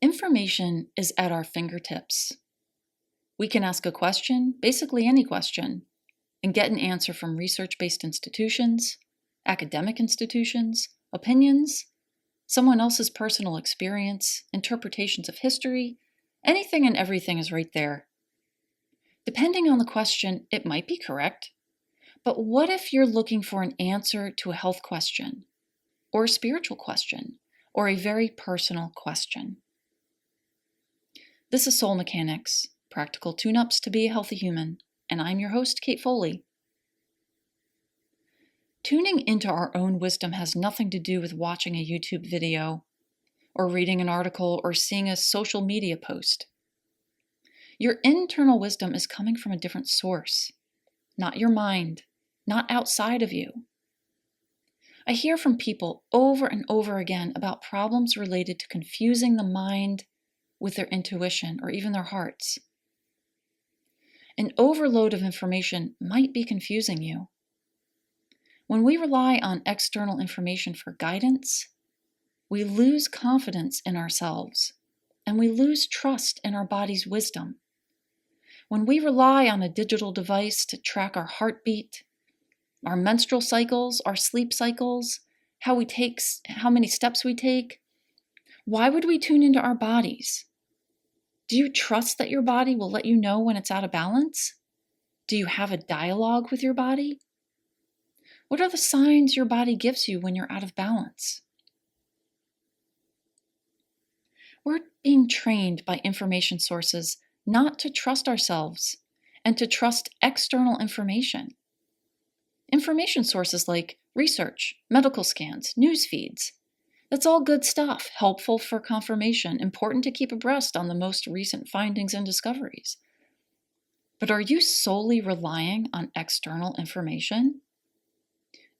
Information is at our fingertips. We can ask a question, basically any question, and get an answer from research-based institutions, academic institutions, opinions, someone else's personal experience, interpretations of history. Anything and everything is right there. Depending on the question, it might be correct. But what if you're looking for an answer to a health question, or a spiritual question, or a very personal question? This is Soul Mechanics, practical tune-ups to be a healthy human, and I'm your host, Kate Foley. Tuning into our own wisdom has nothing to do with watching a YouTube video, or reading an article, or seeing a social media post. Your internal wisdom is coming from a different source, not your mind, not outside of you. I hear from people over and over again about problems related to confusing the mind with their intuition or even their hearts. An overload of information might be confusing you. When we rely on external information for guidance, we lose confidence in ourselves and we lose trust in our body's wisdom. When we rely on a digital device to track our heartbeat, our menstrual cycles, our sleep cycles, how many steps we take, why would we tune into our bodies? Do you trust that your body will let you know when it's out of balance? Do you have a dialogue with your body? What are the signs your body gives you when you're out of balance? We're being trained by information sources not to trust ourselves and to trust external information. Information sources like research, medical scans, news feeds. That's all good stuff, helpful for confirmation, important to keep abreast on the most recent findings and discoveries. But are you solely relying on external information?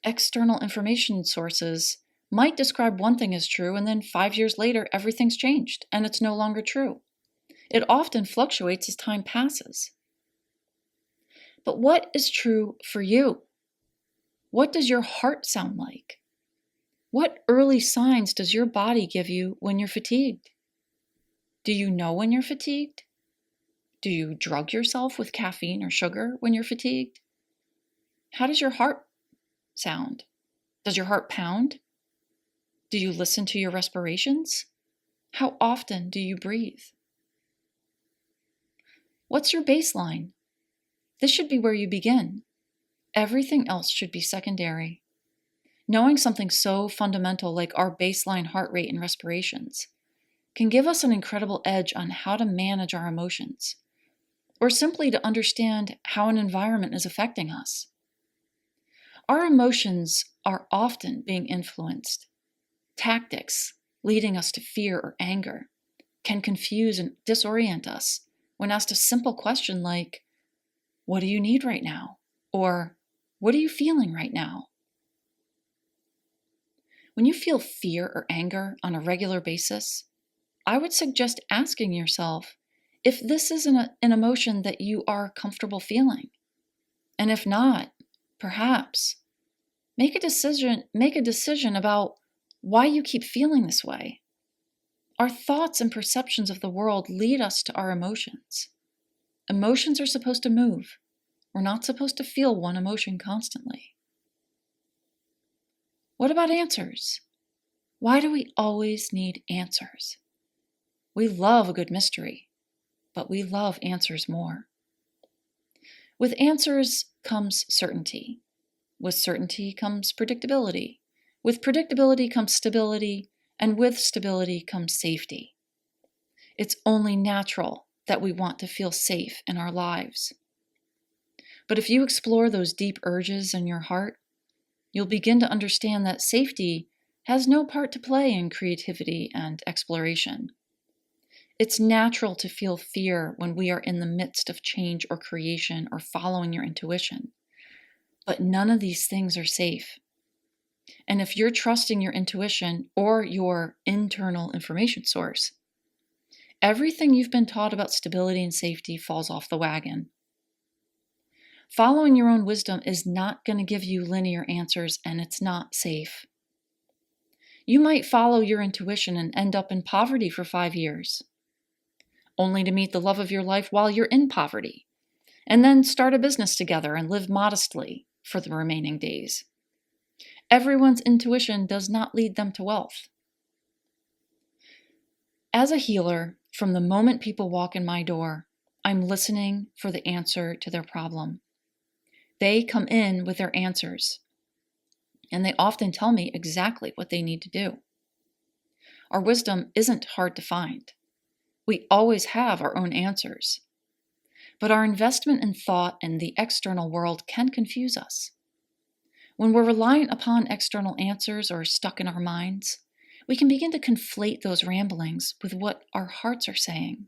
External information sources might describe one thing as true, and then 5 years later, everything's changed, and it's no longer true. It often fluctuates as time passes. But what is true for you? What does your heart sound like? What early signs does your body give you when you're fatigued? Do you know when you're fatigued? Do you drug yourself with caffeine or sugar when you're fatigued? How does your heart sound? Does your heart pound? Do you listen to your respirations? How often do you breathe? What's your baseline? This should be where you begin. Everything else should be secondary. Knowing something so fundamental like our baseline heart rate and respirations can give us an incredible edge on how to manage our emotions, or simply to understand how an environment is affecting us. Our emotions are often being influenced. Tactics leading us to fear or anger can confuse and disorient us when asked a simple question like, "What do you need right now?" Or, "What are you feeling right now?" When you feel fear or anger on a regular basis, I would suggest asking yourself if this is an emotion that you are comfortable feeling. And if not, perhaps make a decision about why you keep feeling this way. Our thoughts and perceptions of the world lead us to our emotions. Emotions are supposed to move. We're not supposed to feel one emotion constantly. What about answers? Why do we always need answers? We love a good mystery, but we love answers more. With answers comes certainty. With certainty comes predictability. With predictability comes stability, and with stability comes safety. It's only natural that we want to feel safe in our lives. But if you explore those deep urges in your heart, you'll begin to understand that safety has no part to play in creativity and exploration. It's natural to feel fear when we are in the midst of change or creation or following your intuition. But none of these things are safe. And if you're trusting your intuition or your internal information source, everything you've been taught about stability and safety falls off the wagon. Following your own wisdom is not going to give you linear answers, and it's not safe. You might follow your intuition and end up in poverty for 5 years, only to meet the love of your life while you're in poverty, and then start a business together and live modestly for the remaining days. Everyone's intuition does not lead them to wealth. As a healer, from the moment people walk in my door, I'm listening for the answer to their problem. They come in with their answers, and they often tell me exactly what they need to do. Our wisdom isn't hard to find. We always have our own answers. But our investment in thought and the external world can confuse us. When we're reliant upon external answers or stuck in our minds, we can begin to conflate those ramblings with what our hearts are saying.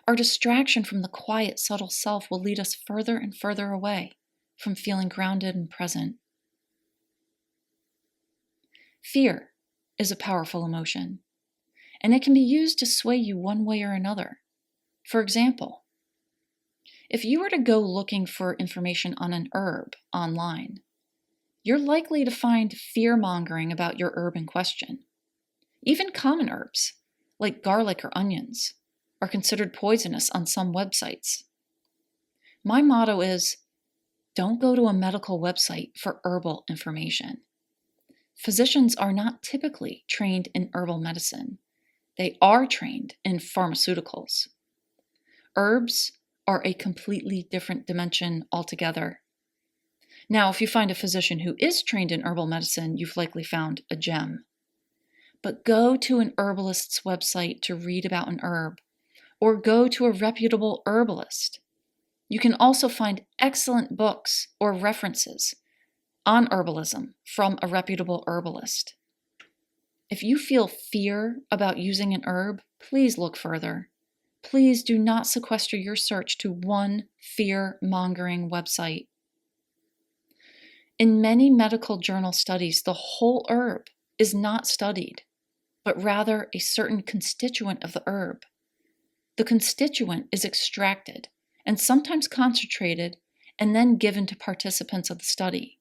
Our distraction from the quiet, subtle self will lead us further and further away from feeling grounded and present. Fear is a powerful emotion, and it can be used to sway you one way or another. For example, if you were to go looking for information on an herb online, you're likely to find fear-mongering about your herb in question. Even common herbs, like garlic or onions, are considered poisonous on some websites. My motto is, don't go to a medical website for herbal information. Physicians are not typically trained in herbal medicine. They are trained in pharmaceuticals. Herbs are a completely different dimension altogether. Now, if you find a physician who is trained in herbal medicine, you've likely found a gem. But go to an herbalist's website to read about an herb, or go to a reputable herbalist. You can also find excellent books or references on herbalism from a reputable herbalist. If you feel fear about using an herb, please look further. Please do not sequester your search to one fear-mongering website. In many medical journal studies, the whole herb is not studied, but rather a certain constituent of the herb. The constituent is extracted and sometimes concentrated and then given to participants of the study.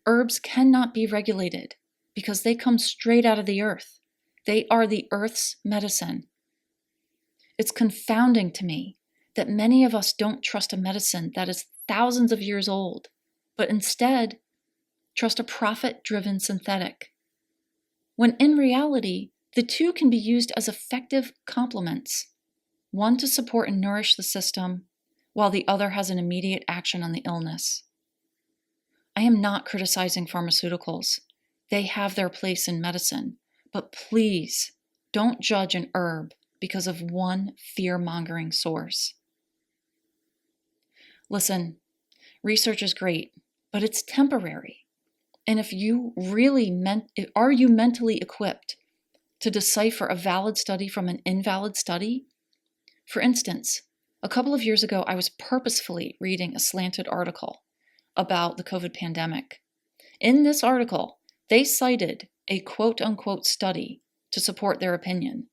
Herbs cannot be regulated because they come straight out of the earth. They are the earth's medicine. It's confounding to me that many of us don't trust a medicine that is thousands of years old, but instead trust a profit-driven synthetic, when in reality, the two can be used as effective complements, one to support and nourish the system, while the other has an immediate action on the illness. I am not criticizing pharmaceuticals. They have their place in medicine, but please don't judge an herb because of one fear-mongering source. Listen, research is great, but it's temporary. And if you really are you mentally equipped to decipher a valid study from an invalid study? For instance, a couple of years ago, I was purposefully reading a slanted article about the COVID pandemic. In this article, they cited a quote-unquote study to support their opinion.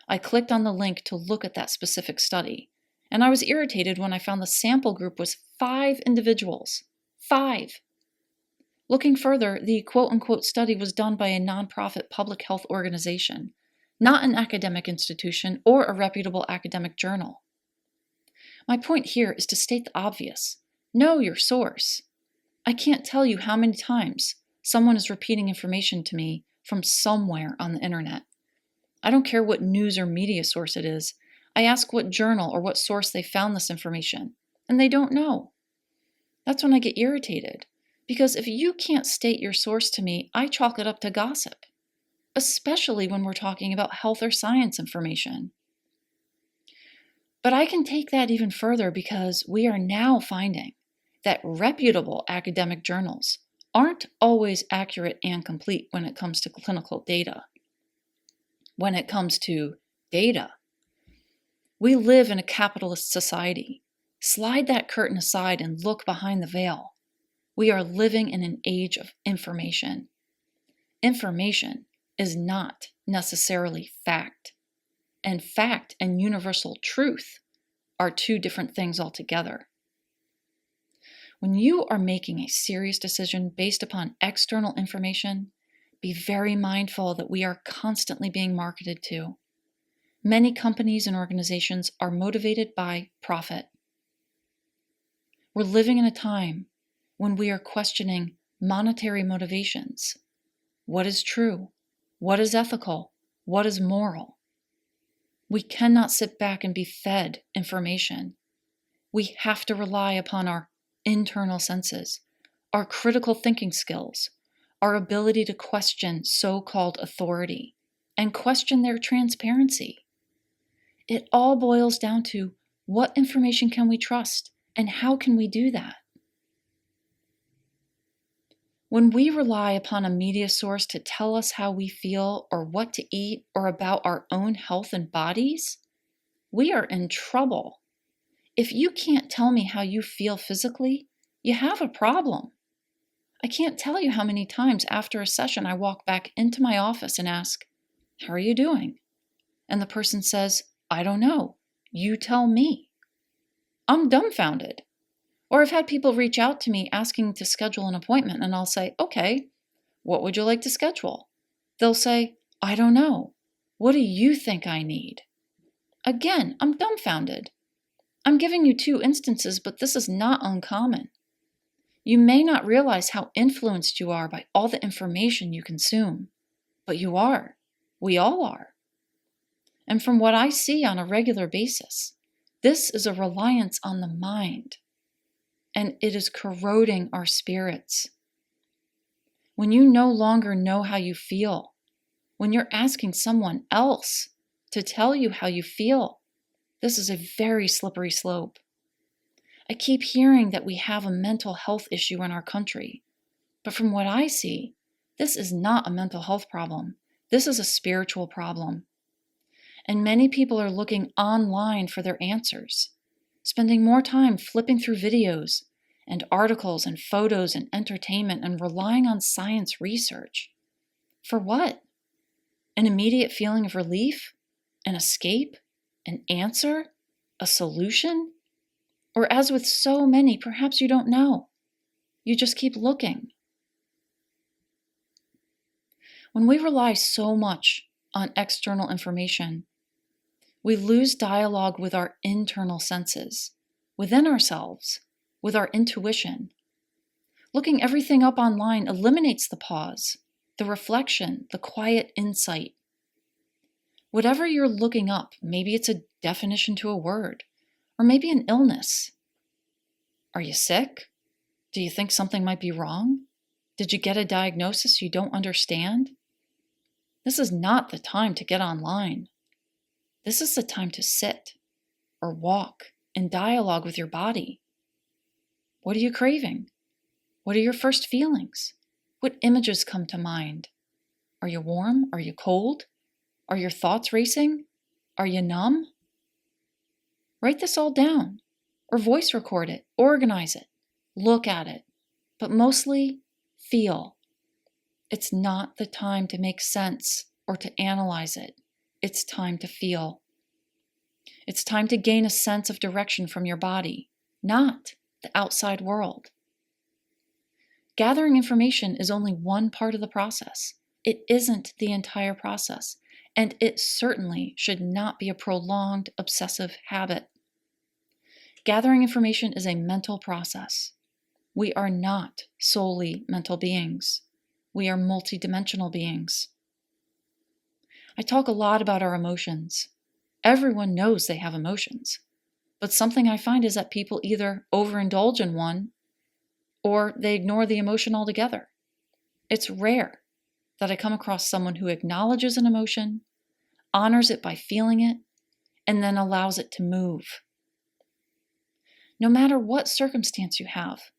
I clicked on the link to look at that specific study, and I was irritated when I found the sample group was 5 individuals. 5! Looking further, the quote-unquote study was done by a nonprofit public health organization, not an academic institution or a reputable academic journal. My point here is to state the obvious. Know your source. I can't tell you how many times someone is repeating information to me from somewhere on the internet. I don't care what news or media source it is. I ask what journal or what source they found this information, and they don't know. That's when I get irritated, because if you can't state your source to me, I chalk it up to gossip, especially when we're talking about health or science information. But I can take that even further because we are now finding that reputable academic journals aren't always accurate and complete when it comes to clinical data. When it comes to data, we live in a capitalist society. Slide that curtain aside and look behind the veil. We are living in an age of information. Information is not necessarily fact. And fact and universal truth are two different things altogether. When you are making a serious decision based upon external information, be very mindful that we are constantly being marketed to. Many companies and organizations are motivated by profit. We're living in a time when we are questioning monetary motivations. What is true? What is ethical? What is moral? We cannot sit back and be fed information. We have to rely upon our internal senses, our critical thinking skills, our ability to question so-called authority, and question their transparency. It all boils down to what information can we trust and how can we do that? When we rely upon a media source to tell us how we feel or what to eat or about our own health and bodies, we are in trouble. If you can't tell me how you feel physically, you have a problem. I can't tell you how many times after a session I walk back into my office and ask, "How are you doing?" And the person says, "I don't know. You tell me." I'm dumbfounded. Or I've had people reach out to me asking to schedule an appointment, and I'll say, "Okay, what would you like to schedule?" They'll say, "I don't know. What do you think I need?" Again, I'm dumbfounded. I'm giving you 2 instances, but this is not uncommon. You may not realize how influenced you are by all the information you consume, but you are. We all are. And from what I see on a regular basis, this is a reliance on the mind, and it is corroding our spirits. When you no longer know how you feel, when you're asking someone else to tell you how you feel, this is a very slippery slope. I keep hearing that we have a mental health issue in our country, but from what I see, this is not a mental health problem. This is a spiritual problem. And many people are looking online for their answers, spending more time flipping through videos and articles and photos and entertainment and relying on science research. For what? An immediate feeling of relief? An escape? An answer? A solution? Or as with so many, perhaps you don't know. You just keep looking. When we rely so much on external information, we lose dialogue with our internal senses, within ourselves, with our intuition. Looking everything up online eliminates the pause, the reflection, the quiet insight. Whatever you're looking up, maybe it's a definition to a word, or maybe an illness. Are you sick? Do you think something might be wrong? Did you get a diagnosis you don't understand? This is not the time to get online. This is the time to sit or walk and dialogue with your body. What are you craving? What are your first feelings? What images come to mind? Are you warm? Are you cold? Are your thoughts racing? Are you numb? Write this all down, or voice record it, organize it, look at it, but mostly feel. It's not the time to make sense or to analyze it. It's time to feel. It's time to gain a sense of direction from your body, not the outside world. Gathering information is only one part of the process. It isn't the entire process, and it certainly should not be a prolonged, obsessive habit. Gathering information is a mental process. We are not solely mental beings. We are multidimensional beings. I talk a lot about our emotions. Everyone knows they have emotions, but something I find is that people either overindulge in one or they ignore the emotion altogether. It's rare that I come across someone who acknowledges an emotion, honors it by feeling it, and then allows it to move. No matter what circumstance you have,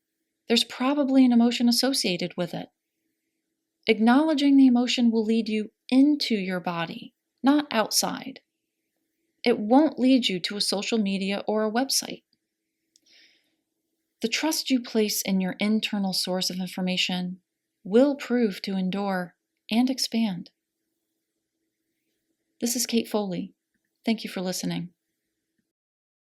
there's probably an emotion associated with it. Acknowledging the emotion will lead you into your body, not outside. It won't lead you to a social media or a website. The trust you place in your internal source of information will prove to endure and expand. This is Kate Foley. Thank you for listening.